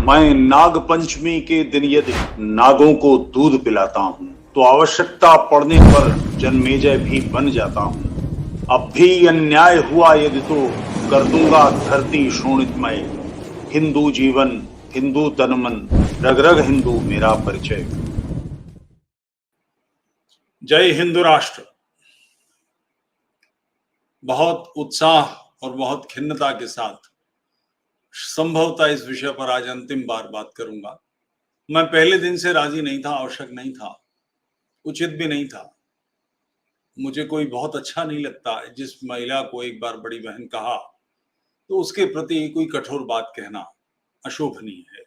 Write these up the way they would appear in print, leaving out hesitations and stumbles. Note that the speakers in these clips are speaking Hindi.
मैं नाग पंचमी के दिन यदि नागों को दूध पिलाता हूँ तो आवश्यकता पड़ने पर जन्मेजय भी बन जाता हूँ। अब भी अन्याय हुआ यदि तो कर दूंगा धरती शोणितमय। हिंदू जीवन, हिंदू तन मन, रग रग हिंदू मेरा परिचय। जय हिंदू राष्ट्र। बहुत उत्साह और बहुत खिन्नता के साथ संभवतः इस विषय पर आज अंतिम बार बात करूंगा। मैं पहले दिन से राजी नहीं था, आवश्यक नहीं था, उचित भी नहीं था। मुझे कोई बहुत अच्छा नहीं लगता जिस महिला को एक बार बड़ी बहन कहा तो उसके प्रति कोई कठोर बात कहना अशोभनीय है।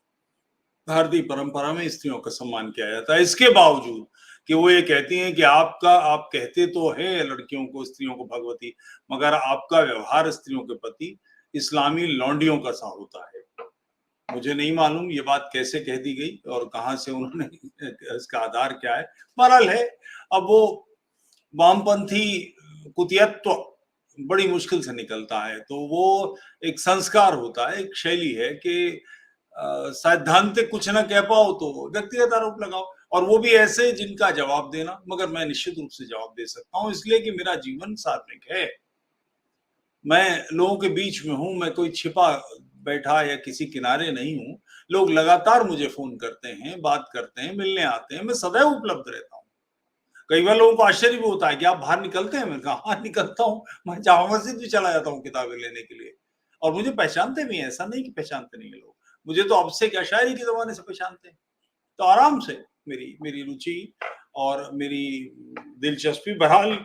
भारतीय परंपरा में स्त्रियों का सम्मान किया जाता है। इसके बावजूद कि वो ये कहती हैं कि आप कहते तो हैं लड़कियों को, स्त्रियों को भगवती, मगर आपका व्यवहार स्त्रियों के प्रति इस्लामी लौंडियों का सा होता है। मुझे नहीं मालूम ये बात कैसे कह दी गई और कहां से उन्होंने, इसका आधार क्या है। बहरहाल है, अब वो वामपंथी कुतियत्व बड़ी मुश्किल से निकलता है, तो वो एक संस्कार होता है, एक शैली है कि सैद्धांतिक कुछ ना कह पाओ तो व्यक्तिगत आरोप लगाओ, और वो भी ऐसे जिनका जवाब देना। मगर मैं निश्चित रूप से जवाब दे सकता हूं, इसलिए कि मेरा जीवन सात्विक है। मैं लोगों के बीच में हूं, मैं कोई छिपा बैठा या किसी किनारे नहीं हूं। लोग लगातार मुझे फोन करते हैं, बात करते हैं, मिलने आते हैं, मैं सदैव उपलब्ध रहता हूं। कई बार लोगों को आश्चर्य भी होता है कि आप बाहर निकलते हैं। मैंने कहा हाँ निकलता हूँ, मैं जामा मस्जिद भी चला जाता हूँ किताबें लेने के लिए, और मुझे पहचानते भी हैं, ऐसा नहीं कि पहचानते नहीं है लोग। मुझे तो अब से क्या, शायरी के जमाने से पहचानते हैं। तो आराम से मेरी रुचि और मेरी दिलचस्पी बहरहाल।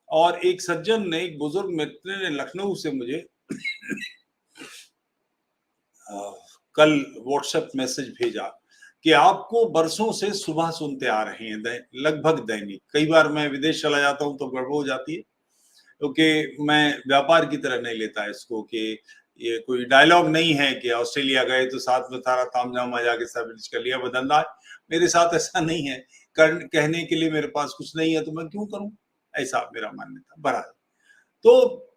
और एक सज्जन ने, एक बुजुर्ग मित्र ने लखनऊ से मुझे कल व्हाट्सएप मैसेज भेजा कि आपको बरसों से सुबह सुनते आ रहे हैं, लगभग दैनिक। कई बार मैं विदेश चला जाता हूं तो गड़बड़ हो जाती है, क्योंकि मैं व्यापार की तरह नहीं लेता इसको कि ये कोई डायलॉग नहीं है कि ऑस्ट्रेलिया गए तो साथ में सारा तामझाम आ जाके सब कर लिया बदंदा। मेरे साथ ऐसा नहीं है, कहने के लिए मेरे पास कुछ नहीं है तो मैं क्यों करूं, ऐसा मेरा मानना था। बहरहाल, तो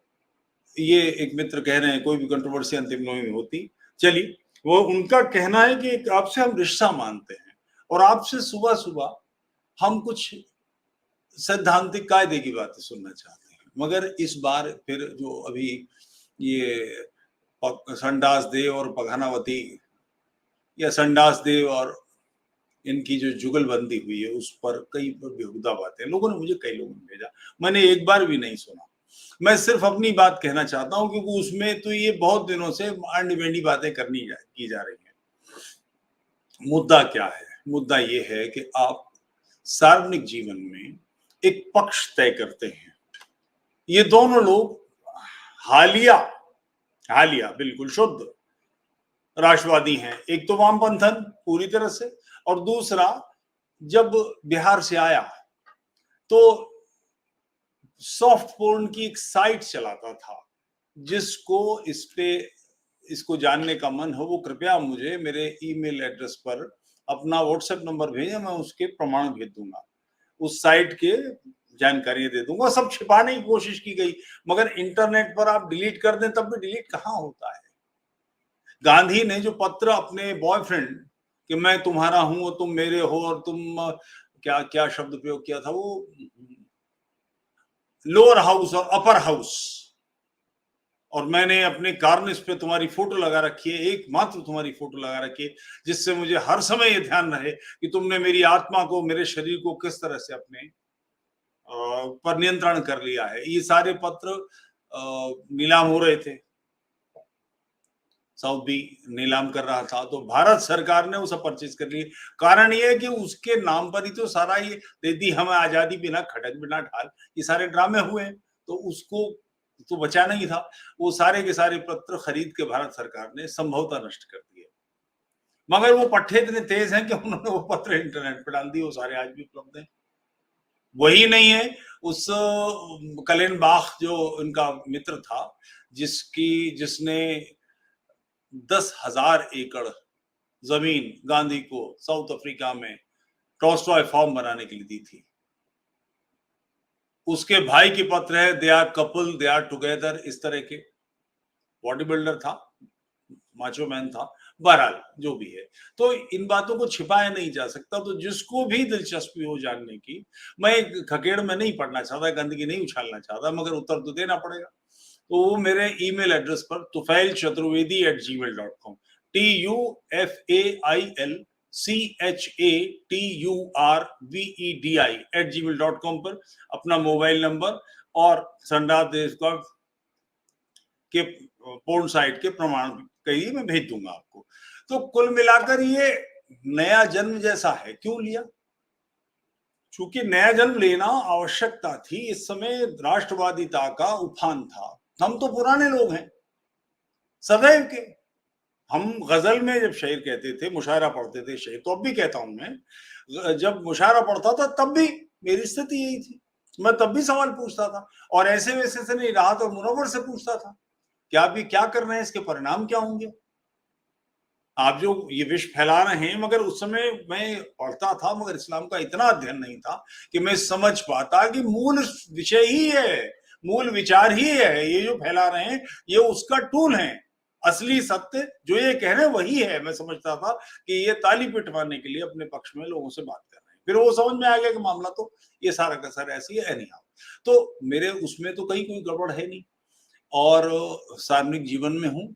ये एक मित्र कह रहे हैं कोई भी कंट्रोवर्सी अंतिम नहीं होती। चलिए, वो उनका कहना है कि आपसे हम रिश्ता मानते हैं और आपसे सुबह सुबह हम कुछ सैद्धांतिक कायदे की बातें सुनना चाहते हैं। मगर इस बार फिर जो अभी ये संडास देव और पघानावती, या संडास देव और इनकी जो जुगलबंदी हुई है उस पर कई बेहुदा बातें लोगों ने, मुझे कई लोगों ने भेजा, मैंने एक बार भी नहीं सुना। मैं सिर्फ अपनी बात कहना चाहता हूं, क्योंकि उसमें तो ये बहुत दिनों से अंडी बेंडी बातें की जा रही हैं। मुद्दा क्या है? मुद्दा ये है कि आप सार्वजनिक जीवन में एक पक्ष तय करते हैं। ये दोनों लोग हालिया बिल्कुल शुद्ध राष्ट्रवादी हैं। एक तो वामपंथन पूरी तरह से, और दूसरा जब बिहार से आया तो सॉफ्ट पोर्न की एक साइट चलाता था। जिसको इसको जानने का मन हो वो कृपया मुझे मेरे ईमेल एड्रेस पर अपना व्हाट्सएप नंबर भेजें, मैं उसके प्रमाण भेज दूंगा, उस साइट के जानकारी दे दूंगा। सब छिपाने की कोशिश की गई, मगर इंटरनेट पर आप डिलीट कर दें तब भी डिलीट कहां होता है। गांधी ने जो पत्र अपने बॉयफ्रेंड कि मैं तुम्हारा हूं और तुम मेरे हो, और तुम क्या क्या शब्द प्रयोग किया था वो, लोअर हाउस और अपर हाउस, और मैंने अपने कार्निस पे तुम्हारी फोटो लगा रखी है, एकमात्र तुम्हारी फोटो लगा रखी है, जिससे मुझे हर समय ये ध्यान रहे कि तुमने मेरी आत्मा को, मेरे शरीर को किस तरह से अपने पर नियंत्रण कर लिया है। ये सारे पत्र नीलाम हो रहे थे, सऊदी नीलाम कर रहा था, तो भारत सरकार ने उसे परचेज कर लिया। कारण ये है कि उसके नाम पर ही तो सारा ये दे दी हमें आजादी, बिना खटक बिना ढाल, ये सारे ड्रामे हुए, तो उसको तो बचाना ही था। वो सारे के सारे पत्र खरीद के भारत सरकार ने संभवतः नष्ट कर दिए, मगर वो पट्टे इतने तेज हैं कि उन्होंने वो पत्र इंटरनेट पर डाल दिए, वो सारे आज भी उपलब्ध हैं। वही नहीं है, उस कलेनबाख जो उनका मित्र था, जिसने 10,000 एकड़ जमीन गांधी को साउथ अफ्रीका में टॉल्स्टॉय फार्म बनाने के लिए दी थी, उसके भाई की पत्र है, they are couple, they are together, इस तरह के। बॉडी बिल्डर था, माचो मैन था, बहरहाल जो भी है, तो इन बातों को छिपाया नहीं जा सकता। तो जिसको भी दिलचस्पी हो जानने की, मैं एक खकेड़ में नहीं पड़ना चाहता, गंदगी नहीं उछालना चाहता, मगर उत्तर तो देना पड़ेगा। तो वो मेरे ईमेल एड्रेस पर tufailchaturvedi@gmail.com, tufailchaturvedi@gmail.com पर अपना मोबाइल नंबर और संडास देश का के पोर्न साइट के प्रमाण कहिए, मैं भेज दूंगा आपको। तो कुल मिलाकर ये नया जन्म जैसा है। क्यों लिया? चूंकि नया जन्म लेना आवश्यकता थी। इस समय राष्ट्रवादिता का उफान था। हम तो पुराने लोग हैं, सदैव के। हम गजल में जब शेर कहते थे, मुशायरा पढ़ते थे शेर, तो अब भी कहता हूं मैं, जब मुशायरा पढ़ता था तब भी मेरी स्थिति यही थी। मैं तब भी सवाल पूछता था, और ऐसे वैसे से नहीं, राहत और मुनव्वर से पूछता था कि आप ये क्या कर रहे हैं, इसके परिणाम क्या होंगे, आप जो ये विष फैला रहे हैं। मगर उस समय मैं पढ़ता था, मगर इस्लाम का इतना अध्ययन नहीं था कि मैं समझ पाता कि मूल विषय ही है, मूल विचार ही है, ये जो फैला रहे हैं ये उसका टूल है। असली सत्य जो ये कह रहे हैं वही है। मैं समझता था कि ये ताली पिटवाने के लिए अपने पक्ष में लोगों से बात कर रहे हैं। फिर वो समझ में आ गया कि मामला तो ये सारा का सारा ऐसी है नहीं। तो मेरे उसमें तो कहीं कोई गड़बड़ है नहीं, और सार्वजनिक जीवन में हूँ,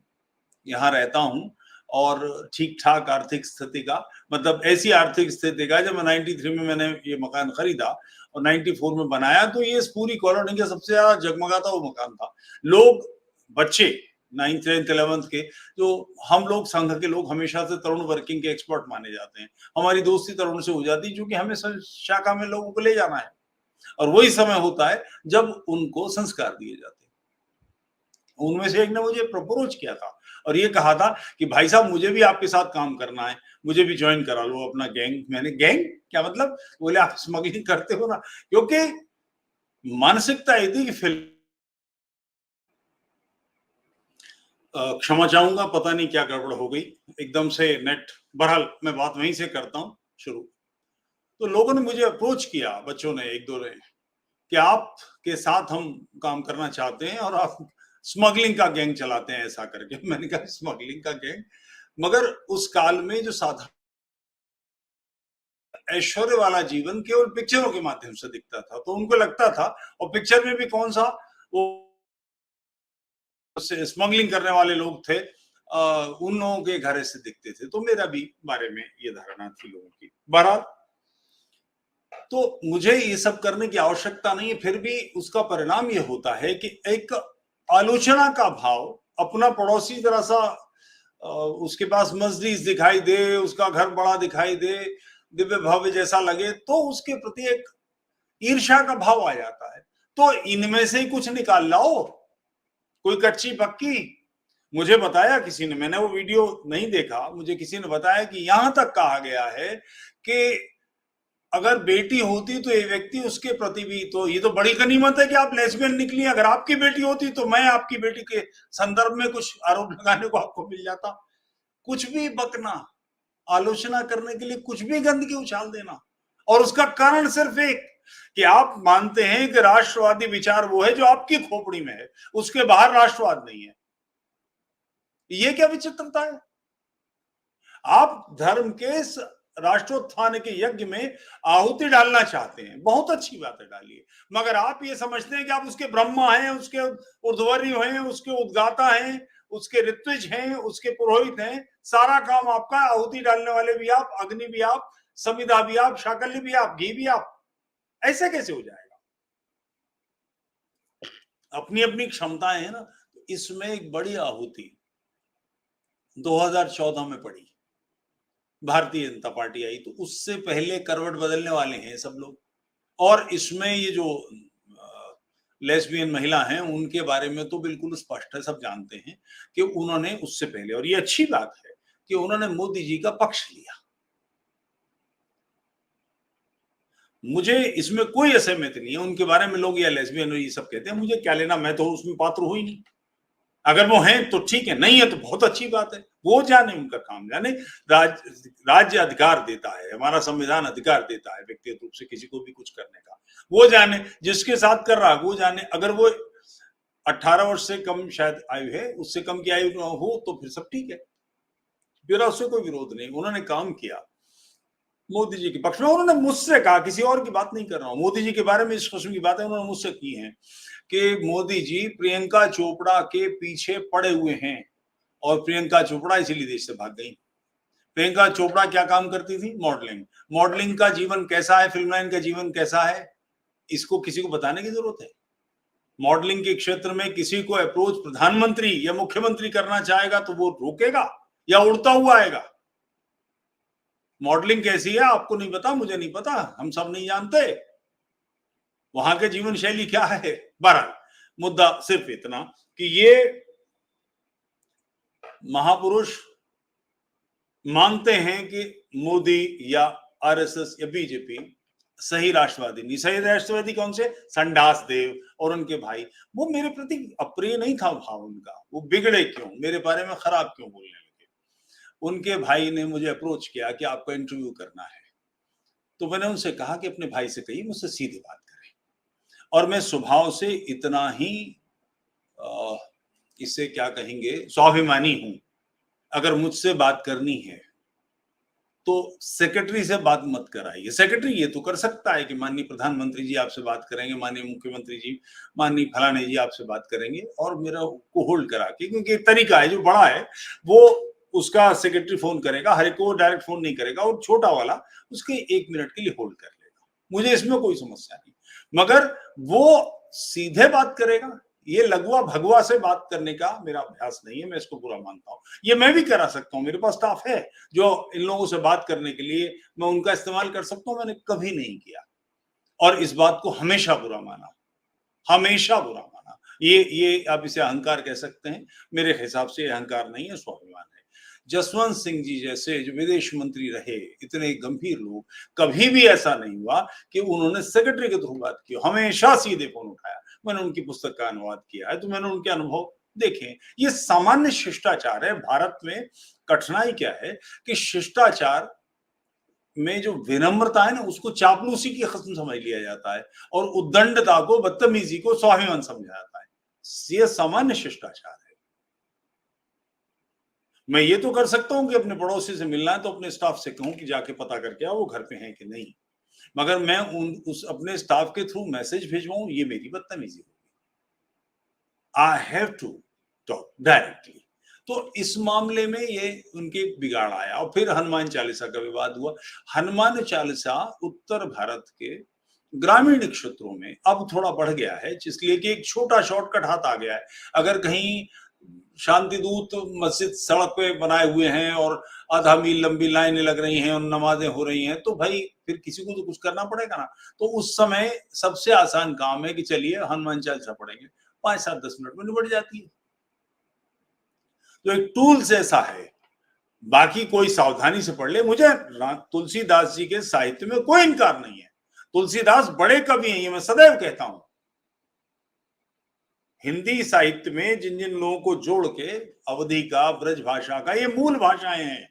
यहाँ रहता हूँ, और ठीक ठाक आर्थिक स्थिति का, मतलब ऐसी आर्थिक स्थिति का, जब 93 में मैंने ये मकान खरीदा और 94 में बनाया, तो ये इस पूरी कॉलोनी का सबसे ज्यादा जगमगाता वो मकान था। लोग, बच्चे 9th 10th 11th के, जो हम लोग संघ के लोग हमेशा से तरुण वर्किंग के एक्सपर्ट माने जाते हैं, हमारी दोस्ती तरुण से हो जाती है, क्योंकि हमें शाखा में लोगों को ले जाना है, और वही समय होता है जब उनको संस्कार दिए जाते हैं। उनमें से एक ने मुझे प्रपोज किया था और ये कहा था कि भाई साहब मुझे भी आपके साथ काम करना है, मुझे भी ज्वाइन करा लो अपना गैंग। मैंने, गैंग क्या मतलब? बोले आप स्मगलिंग करते हो ना। क्योंकि मानसिकता ये थी कि फिल्म, क्षमा चाहूंगा, पता नहीं क्या गड़बड़ हो गई, एकदम से नेट। बहरहाल मैं बात वहीं से करता हूँ शुरू। तो लोगों ने मुझे अप्रोच किया, बच्चों ने, एक दो ने, कि आपके साथ हम काम करना चाहते हैं और आप स्मगलिंग का गैंग चलाते हैं, ऐसा करके। मैंने कहा स्मगलिंग का गैंग? मगर उस काल में जो साधारण ऐश्वर्य वाला जीवन केवल पिक्चरों के माध्यम से दिखता था, तो उनको लगता था, और पिक्चर में भी कौन सा वो स्मगलिंग करने वाले लोग थे, उन लोगों के घर से दिखते थे। तो मेरा भी बारे में ये धारणा थी लोगों की। बहरहाल, तो मुझे ये सब करने की आवश्यकता नहीं है, फिर भी उसका परिणाम ये होता है कि एक आलोचना का भाव, अपना पड़ोसी जरा सा उसके पास मस्जिद दिखाई दे, उसका घर बड़ा दिखाई दे, दिव्य भव्य जैसा लगे, तो उसके प्रति एक ईर्ष्या का भाव आ जाता है। तो इनमें से ही कुछ निकाल लाओ, कोई कच्ची पक्की। मुझे बताया किसी ने, मैंने वो वीडियो नहीं देखा, मुझे किसी ने बताया कि यहां तक कहा गया है कि अगर बेटी होती तो ये व्यक्ति उसके प्रति भी, तो ये तो बड़ी गनीमत है कि आप लेस्बियन निकली। अगर आपकी बेटी होती तो मैं आपकी बेटी के संदर्भ में कुछ आरोप लगाने को आपको मिल जाता। कुछ भी बकना, आलोचना करने के लिए कुछ भी गंदगी उछाल देना, और उसका कारण सिर्फ एक, कि आप मानते हैं कि राष्ट्रवादी विचार वो है जो आपकी खोपड़ी में है, उसके बाहर राष्ट्रवाद नहीं है। ये क्या विचित्रता है? आप धर्म के राष्ट्रोत्थान के यज्ञ में आहुति डालना चाहते हैं, बहुत अच्छी बात है, डालिए। मगर आप ये समझते हैं कि आप उसके ब्रह्मा हैं, उसके ऊर्ध्वर्य हैं, उसके उद्गाता हैं, उसके ऋत्विज हैं, उसके पुरोहित हैं। सारा काम आपका, आहुति डालने वाले भी आप, अग्नि भी आप, समिधा भी आप, शाकल्य भी आप, घी भी आप। ऐसे कैसे हो जाएगा? अपनी अपनी क्षमताएं है ना। इसमें एक बड़ी आहुति 2014 में पड़ी, भारतीय जनता पार्टी आई, तो उससे पहले करवट बदलने वाले हैं सब लोग। और इसमें ये जो लेस्बियन महिला हैं उनके बारे में तो बिल्कुल स्पष्ट है, सब जानते हैं कि उन्होंने उससे पहले, और ये अच्छी बात है कि उन्होंने मोदी जी का पक्ष लिया। मुझे इसमें कोई असहमति नहीं है, उनके बारे में लोग या लेस्बियन ये सब कहते हैं, मुझे क्या लेना, मैं तो उसमें पात्र हूं ही नहीं। अगर वो हैं तो ठीक है, नहीं है तो बहुत अच्छी बात है, वो जाने, उनका काम जाने। राज्य अधिकार देता है, हमारा संविधान अधिकार देता है व्यक्तिगत रूप से किसी को भी कुछ करने का, वो जाने, जिसके साथ कर रहा है वो जाने। अगर वो 18 वर्ष से कम शायद आयु है, उससे कम की आयु हो तो फिर सब ठीक है, मेरा उससे कोई विरोध नहीं, उन्होंने काम किया मोदी जी के पक्ष में। उन्होंने मुझसे कहा, किसी और की बात नहीं कर रहा हूं, मोदी जी के बारे में इस किस्म की बातें उन्होंने मुझसे की हैं कि मोदी जी प्रियंका चोपड़ा के पीछे पड़े हुए हैं और प्रियंका चोपड़ा इसीलिए देश से भाग गई। प्रियंका चोपड़ा क्या काम करती थी? मॉडलिंग। मॉडलिंग का जीवन कैसा है, फिल्म लाइन का जीवन कैसा है, इसको किसी को बताने की जरूरत है? मॉडलिंग के क्षेत्र में किसी को अप्रोच प्रधानमंत्री या मुख्यमंत्री करना चाहेगा तो वो रोकेगा या उड़ता हुआ आएगा? मॉडलिंग कैसी है आपको नहीं पता, मुझे नहीं पता, हम सब नहीं जानते वहां के जीवन शैली क्या है। बहरहाल मुद्दा सिर्फ इतना कि ये महापुरुष मानते हैं कि मोदी या आरएसएस या बीजेपी सही राष्ट्रवादी नहीं। सही राष्ट्रवादी कौन से? संडास देव और उनके भाई। वो मेरे प्रति अप्रिय नहीं था भाव उनका, वो बिगड़े क्यों, मेरे बारे में खराब क्यों बोलने लगे? उनके भाई ने मुझे अप्रोच किया कि आपको इंटरव्यू करना है, तो मैंने उनसे कहा कि अपने भाई से कहिए मुझसे सीधी बात करें। और मैं स्वभाव से इतना ही इसे क्या कहेंगे, स्वाभिमानी हूं। अगर मुझसे बात करनी है तो सेक्रेटरी से बात मत कराइए। सेक्रेटरी ये तो कर सकता है कि माननीय प्रधानमंत्री जी आपसे बात करेंगे, माननीय मुख्यमंत्री जी, माननीय फलाने जी आपसे बात करेंगे, और मेरा को होल्ड करा के, क्योंकि एक तरीका है, जो बड़ा है वो उसका सेक्रेटरी फोन करेगा, हर एक को डायरेक्ट फोन नहीं करेगा, और छोटा वाला उसके 1 मिनट के लिए होल्ड कर लेगा। मुझे इसमें कोई समस्या नहीं, मगर वो सीधे बात करेगा। ये लगवा भगवा से बात करने का मेरा अभ्यास नहीं है, मैं इसको बुरा मानता हूं। ये मैं भी करा सकता हूं, मेरे पास स्टाफ है जो इन लोगों से बात करने के लिए मैं उनका इस्तेमाल कर सकता हूं, मैंने कभी नहीं किया और इस बात को हमेशा बुरा माना, हमेशा बुरा माना। ये आप इसे अहंकार कह सकते हैं, मेरे हिसाब से अहंकार नहीं है, स्वाभिमान है। जसवंत सिंह जी जैसे जो विदेश मंत्री रहे, इतने गंभीर लोग, कभी भी ऐसा नहीं हुआ कि उन्होंने सेक्रेटरी के थ्रू बात की, हमेशा सीधे फोन उठाया। मैंने उनकी पुस्तक का अनुवाद किया है तो मैंने उनके अनुभव देखे। ये सामान्य शिष्टाचार है भारत में। कठिनाई क्या है कि शिष्टाचार में जो विनम्रता है ना, उसको चापलूसी की किस्म समझ लिया जाता है और उद्दंडता को, बदतमीजी को स्वाभिमान समझा जाता है। ये सामान्य शिष्टाचार है। मैं ये तो कर सकता हूं कि अपने पड़ोसी से मिलना है तो अपने स्टाफ से कहूं कि जाके पता करके आओ वो घर पे हैं कि नहीं, मगर मैं उस अपने स्टाफ के थ्रू मैसेज भिजवाऊं, ये मेरी बदतमीजी होगी। I have to talk directly. तो इस मामले में ये उनके बिगाड़ आया। और फिर हनुमान चालीसा का विवाद हुआ। हनुमान चालीसा उत्तर भारत के ग्रामीण क्षेत्रों में अब थोड़ा बढ़ गया है, इसलिए कि एक छोटा शॉर्टकट हाथ आ गया है। अगर कहीं शांति दूत मस्जिद सड़क पे बनाए हुए हैं और आधा मील लंबी लाइनें लग रही हैं और नमाजें हो रही हैं, तो भाई फिर किसी को तो कुछ करना पड़ेगा ना। तो उस समय सबसे आसान काम है कि चलिए हनुमान चालीसा पढ़ेंगे, 5-7-10 मिनट में निबट जाती है। तो एक टूल्स ऐसा है, बाकी कोई सावधानी से पढ़ ले। मुझे तुलसीदास जी के साहित्य में कोई इनकार नहीं है, तुलसीदास बड़े कवि हैं, ये मैं सदैव कहता हूं। हिंदी साहित्य में जिन जिन लोगों को जोड़ के अवधी का, ब्रज भाषा का, ये मूल भाषाएं हैं,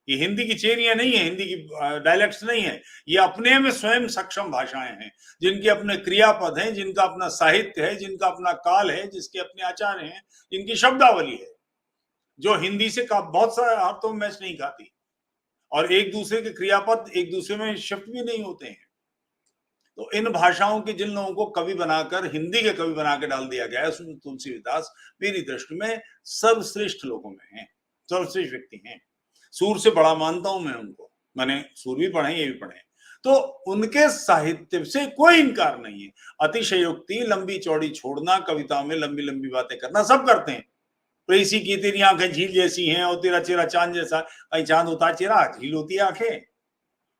ये हिंदी की चेरियां नहीं है, हिंदी की डायलेक्ट्स नहीं है, ये अपने में स्वयं सक्षम भाषाएं हैं, जिनके अपने क्रियापद हैं, जिनका अपना साहित्य है, जिनका अपना काल है, जिसके अपने आचार्य हैं, जिनकी शब्दावली है, जो हिंदी से बहुत सारे अर्थों में मैच नहीं खाती, और एक दूसरे के क्रियापद एक दूसरे में शिफ्ट भी नहीं होते हैं। तो इन भाषाओं के जिन लोगों को कवि बनाकर, हिंदी के कवि बनाकर डाल दिया गया है, उसमें तुलसीदास मेरी दृष्टि में सर्वश्रेष्ठ लोगों में हैं, सर्वश्रेष्ठ व्यक्ति हैं। सूर से बड़ा मानता हूं मैं उनको, मैंने सूर भी पढ़े, ये भी पढ़े। तो उनके साहित्य से कोई इनकार नहीं है। अतिशयोक्ति, लंबी चौड़ी छोड़ना, कविता में लंबी लंबी बातें करना, सब करते हैं। प्रेसी की तेरी आंखें झील जैसी हैं और तेरा चेहरा चांद जैसा, कहीं चांद होता है चेहरा, झील होती है आंखें,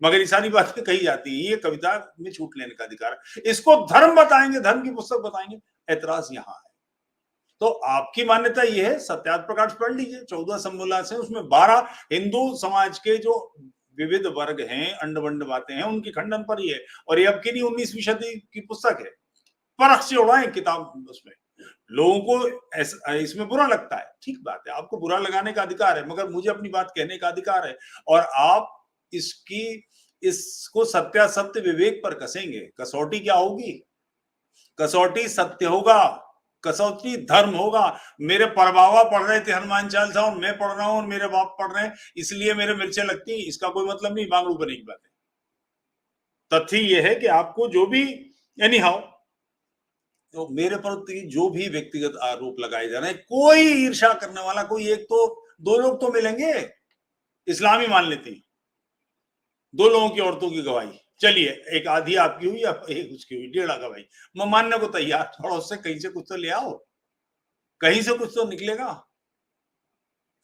मगर ये सारी बातें कही जाती है। ये कविता में छूट लेने का अधिकार है। इसको धर्म बताएंगे, धर्म की पुस्तक बताएंगे, ऐतराज यहां है। तो आपकी मान्यता ये है, सत्यार्थ प्रकाश पढ़ लीजिए, 14 सम्मोल्लास है, उसमें 12 हिंदू समाज के जो विविध वर्ग हैं, अंडवंड बातें हैं, उनकी खंडन पर ही है। और ये अब की नहीं, 19वीं सदी की पुस्तक है। परख से उड़ाएं किताब उसमें। लोगों को इसमें बुरा लगता है, ठीक बात है, आपको बुरा लगाने का अधिकार है, मगर मुझे अपनी बात कहने का अधिकार है। और आप इसको सत्यासत्य विवेक पर कसेंगे, कसौटी क्या होगी? कसौटी सत्य होगा, कसौटी धर्म होगा। मेरे परबाबा पढ़ रहे थे हनुमान चालीसा और मैं पढ़ रहा हूं और मेरे बाप पढ़ रहे हैं, इसलिए मेरे मिर्चें लगती हैं, इसका कोई मतलब नहीं। बांगड़ू बने की बात है। तथ्य यह है कि आपको जो भी एनी हाउ, तो मेरे प्रति जो भी व्यक्तिगत आरोप लगाए जा रहे हैं, कोई ईर्ष्या करने वाला, कोई एक तो दो लोग तो मिलेंगे, इस्लामी मान लेते हैं, दो लोगों की औरतों की गवाही, चलिए एक आधी आपकी हुई या एक उसकी हुई, 1.5 गवाही मैं मानने को तैयार, थोड़ा उससे कहीं से कुछ तो ले आओ, कहीं से कुछ तो निकलेगा।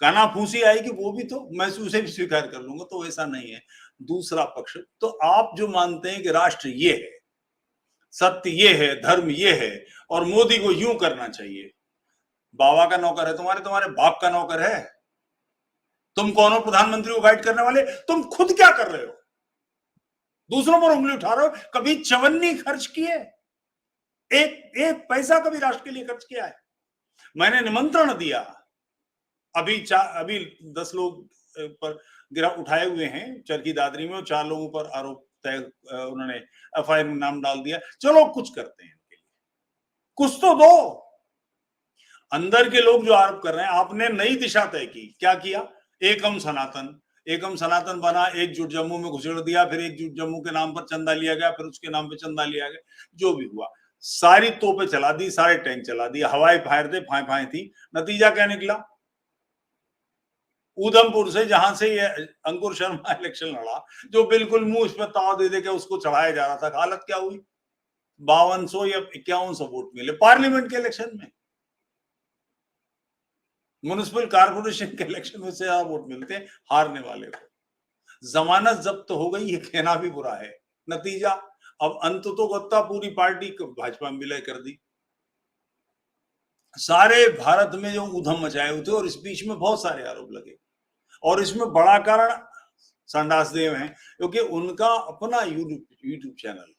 काना फूसी आएगी वो भी तो मैं उसे भी स्वीकार कर लूंगा, तो ऐसा नहीं है। दूसरा पक्ष, तो आप जो मानते हैं कि राष्ट्र ये है, सत्य ये है, धर्म ये है और मोदी को यूं करना चाहिए, बाबा का नौकर है तुम्हारे, तुम्हारे बाप का नौकर है, तुम कौन हो प्रधानमंत्री को गाइड करने वाले? तुम खुद क्या कर रहे हो? दूसरों पर उंगली उठा रहे हो। कभी चवन्नी खर्च किए? एक एक पैसा कभी राष्ट्र के लिए खर्च किया है? मैंने निमंत्रण दिया, अभी 10 लोग पर गिरा उठाए हुए हैं चरखी दादरी में, और 4 लोगों पर आरोप तय, उन्होंने एफआईआर में नाम डाल दिया। चलो कुछ करते हैं इनके लिए, कुछ तो दो। अंदर के लोग जो आरोप कर रहे हैं, आपने नई दिशा तय की, क्या किया? एकम सनातन बना, एकजुट जम्मू में घुसेड़ दिया, फिर एकजुट जम्मू के नाम पर चंदा लिया गया, फिर उसके नाम पे चंदा लिया गया, जो भी हुआ, सारी तोपें चला दी, सारे टैंक चला दिए, हवाई फायर थे, फाय थी। नतीजा क्या निकला? उधमपुर से, जहां से ये अंकुर शर्मा इलेक्शन लड़ा, जो बिल्कुल मुंह इस पर ताव दे दे के उसको चढ़ाया जा रहा था, हालत क्या हुई? 5200 या 5100 वोट मिले पार्लियामेंट के इलेक्शन में। म्युनिसिपल कारपोरेशन के इलेक्शन में से ज्यादा वोट मिलते हैं हारने वाले को। जमानत जब्त हो गई, ये कहना भी बुरा है। नतीजा, अब अंत तो गत्ता पूरी पार्टी भाजपा में विलय कर दी। सारे भारत में जो ऊधम मचाए हुए थे, और इस बीच में बहुत सारे आरोप लगे, और इसमें बड़ा कारण संडास देव हैं, क्योंकि उनका अपना यूट्यूब चैनल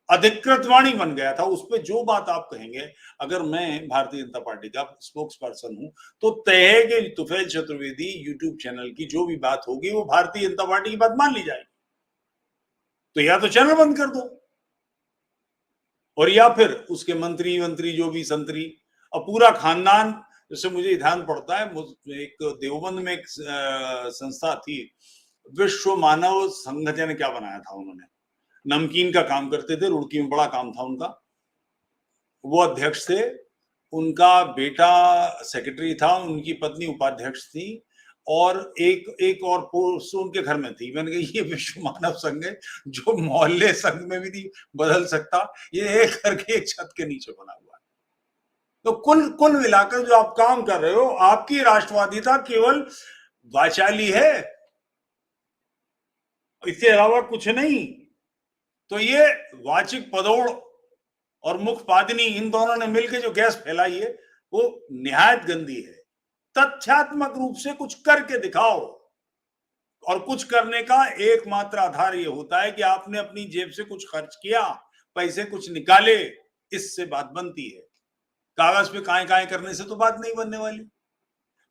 अधिकृत वाणी बन गया था। उस पर जो बात आप कहेंगे, अगर मैं भारतीय जनता पार्टी का स्पोक्स पर्सन हूं, तो तय है कि तुफैल चतुर्वेदी यूट्यूब चैनल की जो भी बात होगी वो भारतीय जनता पार्टी की बात मान ली जाएगी। तो या तो चैनल बंद कर दो, और या फिर उसके मंत्री जो भी संतरी और पूरा खानदान। जैसे मुझे ध्यान पड़ता है, एक देवबंद में एक संस्था थी, विश्व मानव संगठन, क्या बनाया था उन्होंने, नमकीन का काम करते थे, रुड़की में बड़ा काम था उनका, वो अध्यक्ष थे, उनका बेटा सेक्रेटरी था, उनकी पत्नी उपाध्यक्ष थी, और एक और पोस्ट उनके घर में थी। मैंने कहा ये विश्व मानव संघ है, जो मोहल्ले संघ में भी नहीं बदल सकता, ये एक करके एक छत के नीचे बना हुआ है। तो कुल मिलाकर जो आप काम कर रहे हो, आपकी राष्ट्रवादिता केवल वाचाली है, इसके अलावा कुछ नहीं। तो ये वाचिक पदोड़ और मुखपादिनी, इन दोनों ने मिलकर जो गैस फैलाई है, वो निहायत गंदी है। तथ्यात्मक रूप से कुछ करके दिखाओ, और कुछ करने का एकमात्र आधार ये होता है कि आपने अपनी जेब से कुछ खर्च किया, पैसे कुछ निकाले, इससे बात बनती है। कागज पे काय काय करने से तो बात नहीं बनने वाली।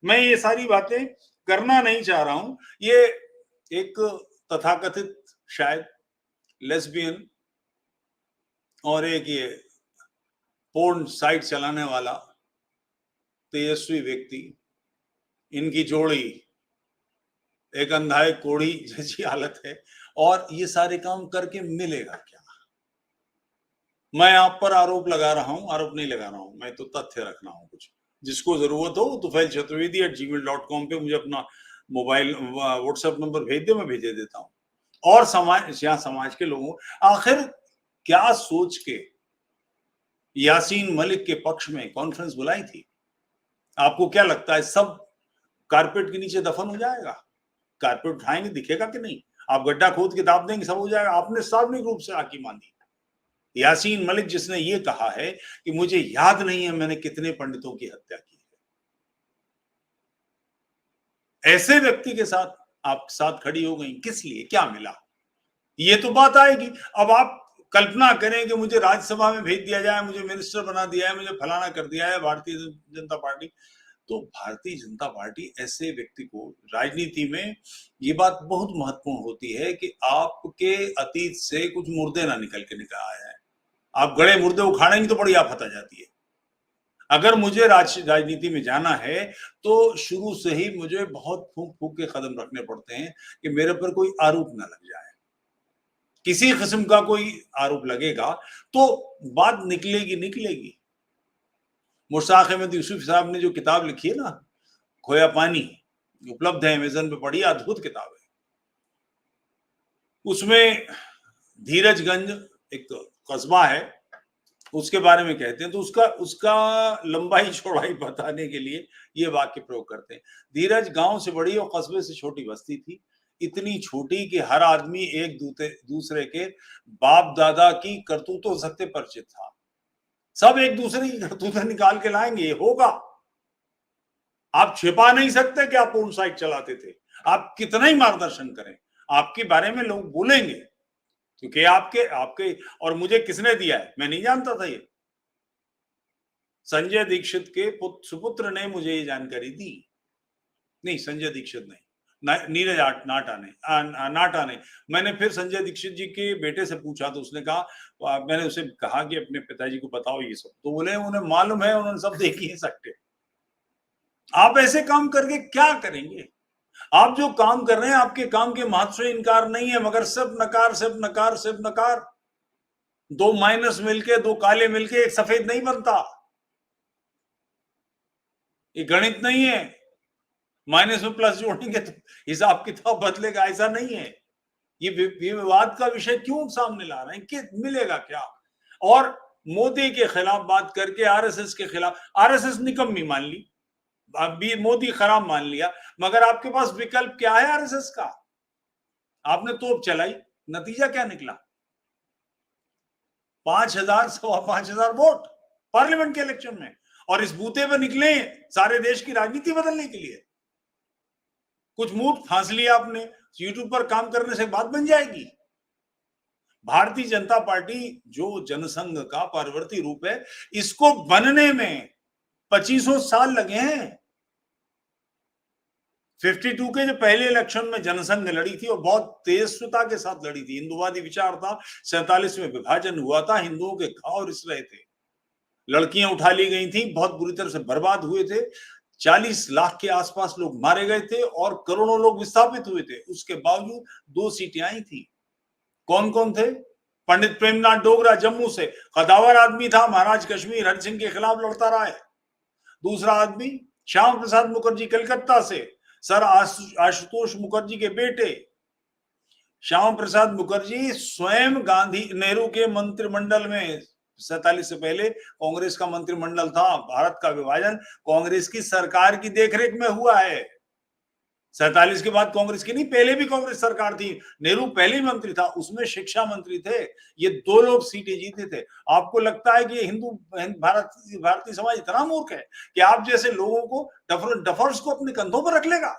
मैं ये सारी बातें करना नहीं चाह रहा हूं। ये एक तथाकथित शायद लेस्बियन और एक ये पोर्न साइट चलाने वाला तेजस्वी व्यक्ति, इनकी जोड़ी एक अंधा एक कोढ़ी जैसी हालत है। और ये सारे काम करके मिलेगा क्या? मैं आप पर आरोप लगा रहा हूं, आरोप नहीं लगा रहा हूं, मैं तो तथ्य रख रहा हूं। कुछ जिसको जरूरत हो तुफैल चतुर्वेदी @gmail.com पे मुझे अपना मोबाइल व्हाट्सएप नंबर भेज दे, मैं भेजे देता हूं। और समाज के लोगों, आखिर क्या सोच के यासीन मलिक के पक्ष में कॉन्फ्रेंस बुलाई थी? आपको क्या लगता है सब कारपेट के नीचे दफन हो जाएगा? कारपेट उठाएंगे, दिखेगा कि नहीं? आप गड्ढा खोद के दाब देंगे, सब हो जाएगा? आपने सार्वजनिक रूप से आकी मानी। यासीन मलिक जिसने ये कहा है कि मुझे याद नहीं है मैंने कितने पंडितों की हत्या की है, ऐसे व्यक्ति के साथ आप साथ खड़ी हो गई, किस लिए? क्या मिला? ये तो बात आएगी। अब आप कल्पना करें कि मुझे राज्यसभा में भेज दिया जाए, मुझे मिनिस्टर बना दिया है, मुझे फलाना कर दिया है भारतीय जनता पार्टी। तो भारतीय जनता पार्टी ऐसे व्यक्ति को, राजनीति में ये बात बहुत महत्वपूर्ण होती है कि आपके अतीत से कुछ मुर्दे ना निकल के निकल आए हैं। आप गड़े मुर्दे उखाड़ेंगे तो बड़ी आफत आ जाती है। अगर मुझे राजनीति में जाना है तो शुरू से ही मुझे बहुत फूंक फूंक के कदम रखने पड़ते हैं कि मेरे पर कोई आरोप ना लग जाए। किसी किस्म का कोई आरोप लगेगा तो बात निकलेगी। मुश्ताक अहमद यूसुफ साहब ने जो किताब लिखी है ना, खोया पानी, उपलब्ध है अमेज़न पे, पढ़ी, अद्भुत किताब है। उसमें धीरजगंज एक कस्बा है, उसके बारे में कहते हैं, तो उसका लंबाई चौड़ाई बताने के लिए ये वाक्य प्रयोग करते हैं। धीरज गांव से बड़ी और कस्बे से छोटी बस्ती थी, इतनी छोटी कि हर आदमी एक दूसरे के बाप दादा की करतूतों से परिचित था। सब एक दूसरे की करतूतें निकाल के लाएंगे, ये होगा। आप छिपा नहीं सकते कि आप पूर्ण साइट चलाते थे। आप कितना ही मार्गदर्शन करें, आपके बारे में लोग बोलेंगे, क्योंकि आपके और मुझे किसने दिया है, मैं नहीं जानता था ये। संजय दीक्षित के सुपुत्र ने मुझे ये जानकारी दी। नहीं, संजय दीक्षित नहीं, नीरज नाटा ने। मैंने फिर संजय दीक्षित जी के बेटे से पूछा तो उसने कहा, मैंने उसे कहा कि अपने पिताजी को बताओ ये सब, तो बोले उन्हें मालूम है, उन्होंने सब देखी है सकते। आप ऐसे काम करके क्या करेंगे? आप जो काम कर रहे हैं, आपके काम के महत्व से इनकार नहीं है, मगर सिर्फ नकार। दो माइनस मिलके, दो काले मिलके एक सफेद नहीं बनता। ये गणित नहीं है, माइनस में प्लस जोड़ेंगे तो हिसाब किताब बदलेगा, ऐसा नहीं है। ये विवाद का विषय क्यों सामने ला रहे हैं कि मिलेगा क्या? और मोदी के खिलाफ बात करके आरएसएस के खिलाफ, आरएसएस निकम्मी मान ली, अभी मोदी खराब मान लिया, मगर आपके पास विकल्प क्या है आरएसएस का? आपने तोप चलाई, नतीजा क्या निकला? 5,000 सवा 5,000 वोट पार्लियामेंट के इलेक्शन में, और इस बूते पे निकले सारे देश की राजनीति बदलने के लिए। कुछ मूड फांस लिया आपने, यूट्यूब पर काम करने से बात बन जाएगी? भारतीय जनता पार्टी जो जनसंघ का परवर्ती रूप है, इसको बनने में 25 साल लगे हैं। 52 के जो पहले इलेक्शन में जनसंघ लड़ी थी और बहुत तेजस्विता के साथ लड़ी थी, हिंदुवादी विचार था, 47 में विभाजन हुआ था, हिंदुओं के घाव रिस रहे थे, लड़कियां उठा ली गई थी, बहुत बुरी तरह से बर्बाद हुए थे, 40 लाख के आसपास लोग मारे गए थे और करोड़ों लोग विस्थापित हुए थे। उसके बावजूद 2 सीटें आई थी। कौन कौन थे? पंडित प्रेमनाथ डोगरा जम्मू से, कदावर आदमी था, महाराज कश्मीर हरि सिंह के खिलाफ लड़ता रहा है। दूसरा आदमी श्याम प्रसाद मुखर्जी कलकत्ता से, सर आशुतोष मुखर्जी के बेटे। श्याम प्रसाद मुखर्जी स्वयं गांधी नेहरू के मंत्रिमंडल में, 47 से पहले कांग्रेस का मंत्रिमंडल था, भारत का विभाजन कांग्रेस की सरकार की देखरेख में हुआ है। 47 के बाद कांग्रेस की नहीं, पहले भी कांग्रेस सरकार थी, नेहरू पहले ही मंत्री था, उसमें शिक्षा मंत्री थे। ये 2 लोग सीटें जीते थे। आपको लगता है कि भारतीय समाज इतना मूर्ख है कि आप जैसे लोगों को डफर्स को अपने कंधों पर रख लेगा?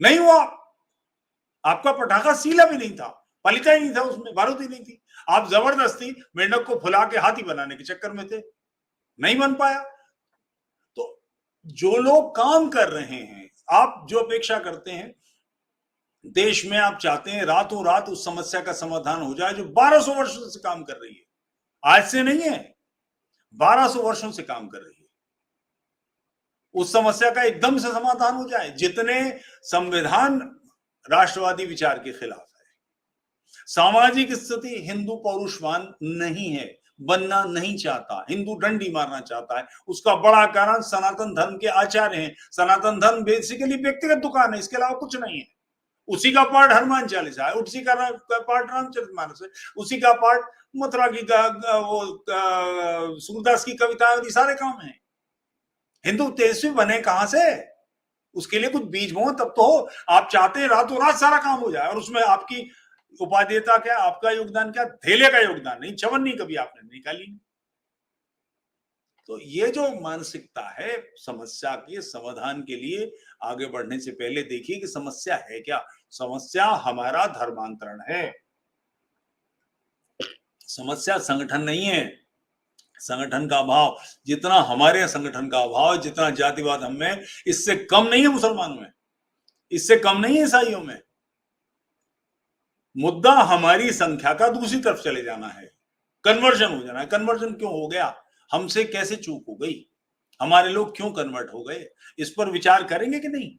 नहीं हुआ। आपका पटाखा सीला भी नहीं था, पलिका ही नहीं था, उसमें बारूद ही नहीं थी। आप जबरदस्ती मेंढक को फुला के हाथी बनाने के चक्कर में थे, नहीं बन पाया। तो जो लोग काम कर रहे हैं, आप जो अपेक्षा करते हैं देश में, आप चाहते हैं रातों रात उस समस्या का समाधान हो जाए जो 1200 वर्षों से काम कर रही है, आज से नहीं है, 1200 वर्षों से काम कर रही है, उस समस्या का एकदम से समाधान हो जाए। जितने संविधान राष्ट्रवादी विचार के खिलाफ है, सामाजिक स्थिति हिंदू पौरुषवान नहीं है, बनना नहीं चाहता, हिंदू डंडी मारना चाहता है, उसका बड़ा कारण सनातन धर्म के आचार्य हैं। सनातन धर्म बेसिकली व्यक्तिगत दुकान है, इसके अलावा कुछ नहीं है। उसी का पाठ हनुमान चालीसा है, उसी का पाठ रामचरितमानस है, उसी का पाठ मथुरा की सूरदास की कविता, और ये सारे काम हैं। हिंदू तेजस्वी बने कहां से? उसके लिए कुछ बीज बों तब तो हो। आप चाहते हैं रातों रात सारा काम हो जाए, और उसमें आपकी उपादेयता क्या, आपका योगदान क्या? धेले का योगदान नहीं, चवन्नी कभी आपने निकाली नहीं। तो ये जो मानसिकता है, समस्या के समाधान के लिए आगे बढ़ने से पहले देखिए कि समस्या है क्या। समस्या हमारा धर्मांतरण है, समस्या संगठन नहीं है। संगठन का अभाव, जितना हमारे संगठन का अभाव, जितना जातिवाद हम में, इससे कम नहीं है मुसलमानों में, इससे कम नहीं है ईसाइयों में। मुद्दा हमारी संख्या का दूसरी तरफ चले जाना है, कन्वर्जन हो जाना है। कन्वर्जन क्यों हो गया? हमसे कैसे चूक हो गई, हमारे लोग क्यों कन्वर्ट हो गए, इस पर विचार करेंगे कि नहीं?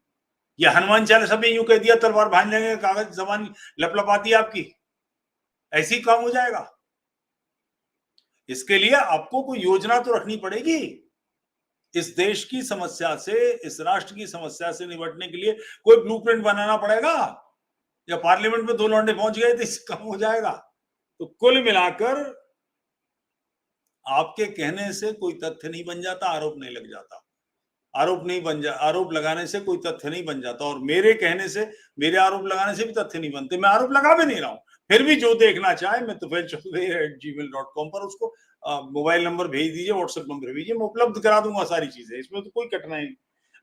या हनुमान चालीसा में यूं कह दिया तलवार भांज लेंगे, कागज जबान लपलपाती आपकी, ऐसे ही काम हो जाएगा? इसके लिए आपको कोई योजना तो रखनी पड़ेगी। इस देश की समस्या से, इस राष्ट्र की समस्या से निपटने के लिए कोई ब्लूप्रिंट बनाना पड़ेगा। या पार्लियामेंट में 2 लौंडे पहुंच गए तो इससे कम हो जाएगा? तो कुल मिलाकर आपके कहने से कोई तथ्य नहीं बन जाता, आरोप नहीं लग जाता, आरोप लगाने से कोई तथ्य नहीं बन जाता, और मेरे कहने से, मेरे आरोप लगाने से भी तथ्य नहीं बनते। मैं आरोप लगा भी नहीं रहा हूं, फिर भी जो देखना चाहे मैं tufailchaudhary@gmail.com पर उसको मोबाइल नंबर भेज दीजिए, व्हाट्सएप नंबर भेजिए, मैं उपलब्ध करा दूंगा सारी चीजें, इसमें तो कोई कठिनाई नहीं।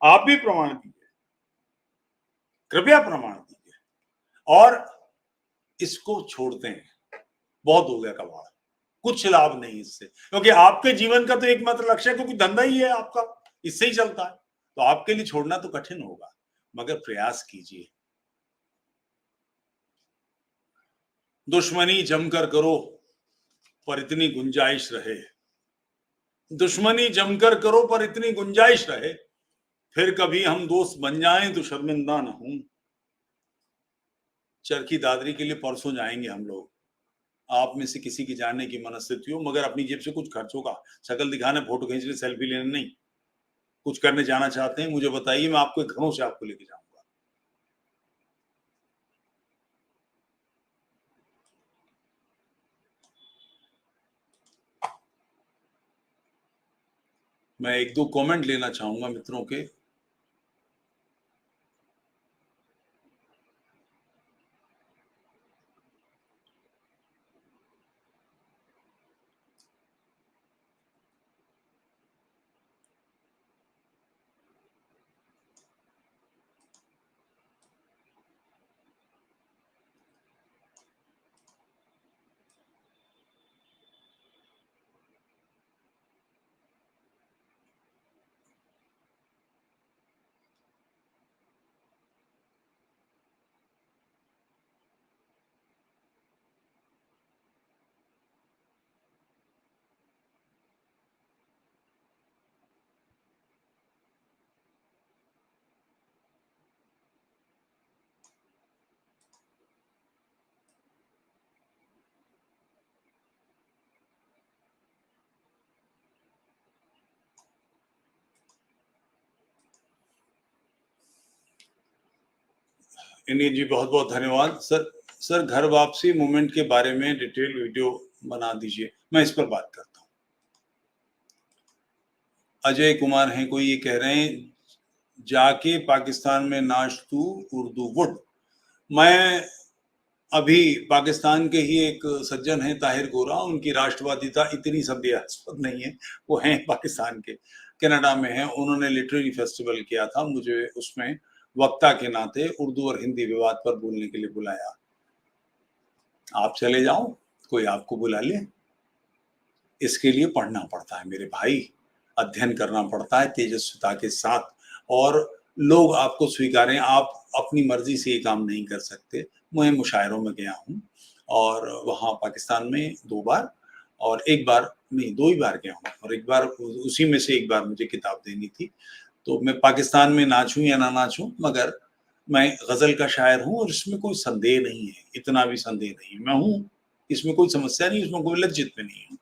आप भी प्रमाण दीजिए, कृपया प्रमाण दीजिए, और इसको छोड़ते हैं, बहुत हो गया कबाड़, कुछ लाभ नहीं इससे, क्योंकि आपके जीवन का तो एकमात्र लक्ष्य है, क्योंकि धंधा ही है आपका, इससे ही चलता है, तो आपके लिए छोड़ना तो कठिन होगा, मगर प्रयास कीजिए। दुश्मनी जमकर करो पर इतनी गुंजाइश रहे, दुश्मनी जमकर करो पर इतनी गुंजाइश रहे, फिर कभी हम दोस्त बन जाएं तो शर्मिंदा न हूं। चरखी दादरी के लिए परसों जाएंगे हम लोग, आप में से किसी की जाने की मनस्थिति हो, मगर अपनी जेब से कुछ खर्च होगा, शक्ल दिखाने, फोटो खींचने, सेल्फी लेने नहीं, कुछ करने जाना चाहते हैं मुझे बताइए, मैं आपके घरों से आपको लेके जाऊंगा। मैं 1-2 कमेंट लेना चाहूंगा मित्रों के। इन्हीं जी, बहुत बहुत धन्यवाद सर। सर, घर वापसी मूवमेंट के बारे में डिटेल वीडियो बना दीजिए, मैं इस पर बात करता हूँ। अजय कुमार हैं कोई, ये कह रहे हैं जाके पाकिस्तान में नाच तू उर्दू वुड। मैं अभी पाकिस्तान के ही एक सज्जन हैं ताहिर गोरा, उनकी राष्ट्रवादिता इतनी संदेहास्पद नहीं है, वो हैं पाकिस्तान के, कनाडा में हैं, उन्होंने लिटरेरी फेस्टिवल किया था, मुझे उसमें वक्ता के नाते उर्दू और हिंदी विवाद पर बोलने के लिए बुलाया। आप चले जाओ, कोई आपको बुला ले, इसके लिए पढ़ना पड़ता है मेरे भाई, अध्ययन करना पड़ता है तेजस्विता के साथ, और लोग आपको स्वीकारें, आप अपनी मर्जी से ये काम नहीं कर सकते। मैं मुशायरों में गया हूँ, और वहाँ पाकिस्तान में 2 बार, और 1 बार नहीं, 2 ही बार गया हूँ, और 1 बार उसी में से 1 बार मुझे किताब देनी थी। तो मैं पाकिस्तान में नाचूं या ना नाचूं, मगर मैं गजल का शायर हूँ, और इसमें कोई संदेह नहीं है, इतना भी संदेह नहीं है, मैं हूँ, इसमें कोई समस्या नहीं, इसमें कोई लज्जित में नहीं हूँ।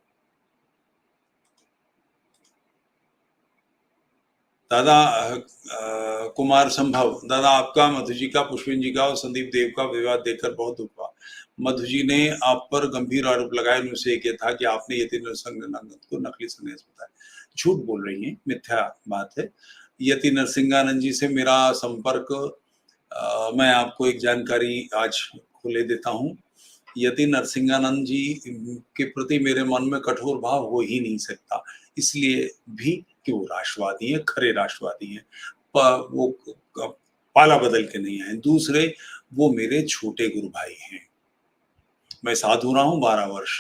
दादा कुमार संभव, दादा आपका, मधु जी का, पुष्पिन जी का और संदीप देव का विवाद देखकर बहुत दुख हुआ। मधु जी ने आप पर गंभीर आरोप लगाए, उनमें से एक ये था कि आपने यति नरसिंहानंद को नकली सन्यास बताया। झूठ बोल रही हैं, मिथ्या बात है। यति नरसिंहानंद जी से मेरा संपर्क, मैं आपको एक जानकारी आज खुले देता हूँ। यति नरसिंहानंद जी के प्रति मेरे मन में कठोर भाव हो ही नहीं सकता, इसलिए भी कि वो राष्ट्रवादी हैं, खरे राष्ट्रवादी हैं, वो पाला बदल के नहीं आए। दूसरे, वो मेरे छोटे गुरु भाई हैं, मैं साधु रहा हूँ 12 वर्ष।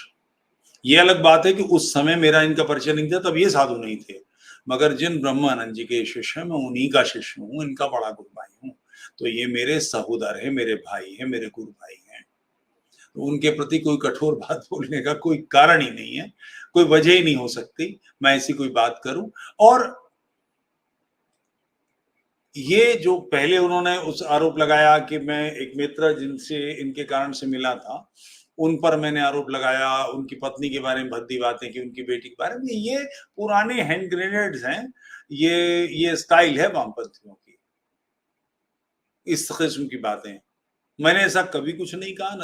ये अलग बात है कि उस समय मेरा इनका परिचय नहीं था, तब ये साधु नहीं थे, मगर जिन ब्रह्मानंद जी के शिष्य हैं, मैं उन्हीं का शिष्य हूँ, इनका बड़ा गुरु भाई हूँ, तो ये मेरे सहोदर है, मेरे भाई है, मेरे गुरु भाई हैं, तो उनके प्रति कोई कठोर बात बोलने का कोई कारण ही नहीं है। कोई वजह ही नहीं हो सकती मैं ऐसी कोई बात करूं। और ये जो पहले उन्होंने उस आरोप लगाया कि मैं एक मित्र जिनसे इनके कारण से मिला था, उन पर मैंने आरोप लगाया, उनकी पत्नी के बारे में भद्दी बातें की, उनकी बेटी के बारे में, ये पुराने हैंड ग्रेनेड्स हैं। ये स्टाइल है वामपंथियों की, इस किस्म की बातें। मैंने ऐसा कभी कुछ नहीं कहा,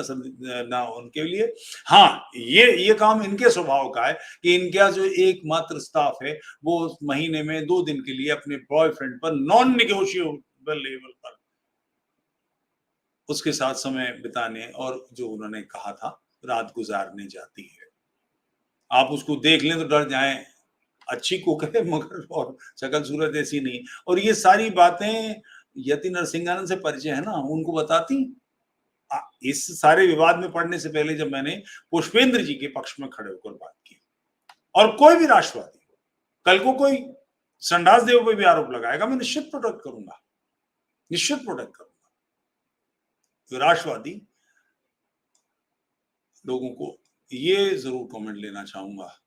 ना उनके लिए। हाँ, ये काम इनके स्वभाव का है कि इनका जो एकमात्र स्टाफ है वो महीने में 2 दिन के लिए अपने बॉयफ्रेंड पर नॉन नेगोशिएबल लेवल पर उसके साथ समय बिताने और जो उन्होंने कहा था रात गुजारने जाती है। आप उसको देख लें तो डर जाएं, अच्छी कुक है मगर और शक्ल सूरत ऐसी नहीं। और ये सारी बातें यति नरसिंहानंद से परिचय है ना, उनको बताती। इस सारे विवाद में पड़ने से पहले जब मैंने पुष्पेंद्र जी के पक्ष में खड़े होकर बात की, और कोई भी राष्ट्रवादी कल को कोई संडास देव पे भी आरोप लगाएगा, मैं निश्चित प्रोटेक्ट करूंगा, निश्चित प्रोटेक्ट करूंगा। तो राष्ट्रवादी लोगों को ये जरूर कमेंट लेना चाहूंगा।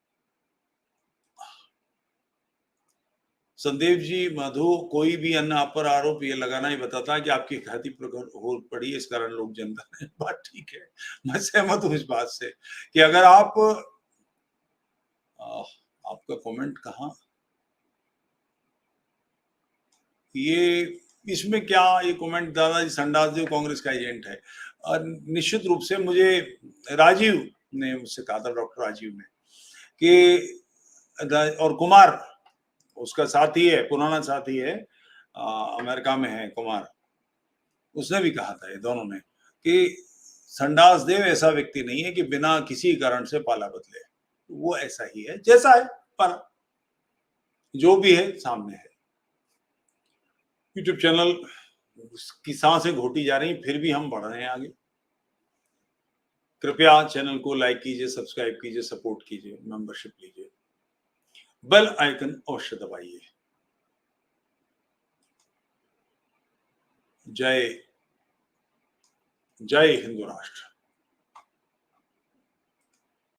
संदीप जी, मधु, कोई भी अन्य आप पर आरोप ये लगाना ही बताता है कि आपकी ख्याति प्रकट हो पड़ी, इस कारण लोग जनता है। बात ठीक है, मैं सहमत हूं इस बात से कि अगर आपका कमेंट कहाँ, ये इसमें क्या, ये कमेंट दादाजी संडास देव कांग्रेस का एजेंट है। और निश्चित रूप से मुझे राजीव ने मुझसे कहा था, डॉक्टर राजीव ने, कि और कुमार उसका साथी है, पुराना साथी है, अमेरिका में है कुमार, उसने भी कहा था, ये दोनों ने, कि संडास देव ऐसा व्यक्ति नहीं है कि बिना किसी कारण से पाला बदले। वो ऐसा ही है जैसा है, पर जो भी है सामने है। यूट्यूब चैनल की सांसें घोटी जा रही, फिर भी हम बढ़ रहे हैं आगे। कृपया चैनल को लाइक कीजिए, सब्सक्राइब कीजिए, सपोर्ट कीजिए, मेंबरशिप लीजिए, बेल आइकन अवश्य दबाइए। जय जय हिंदू राष्ट्र।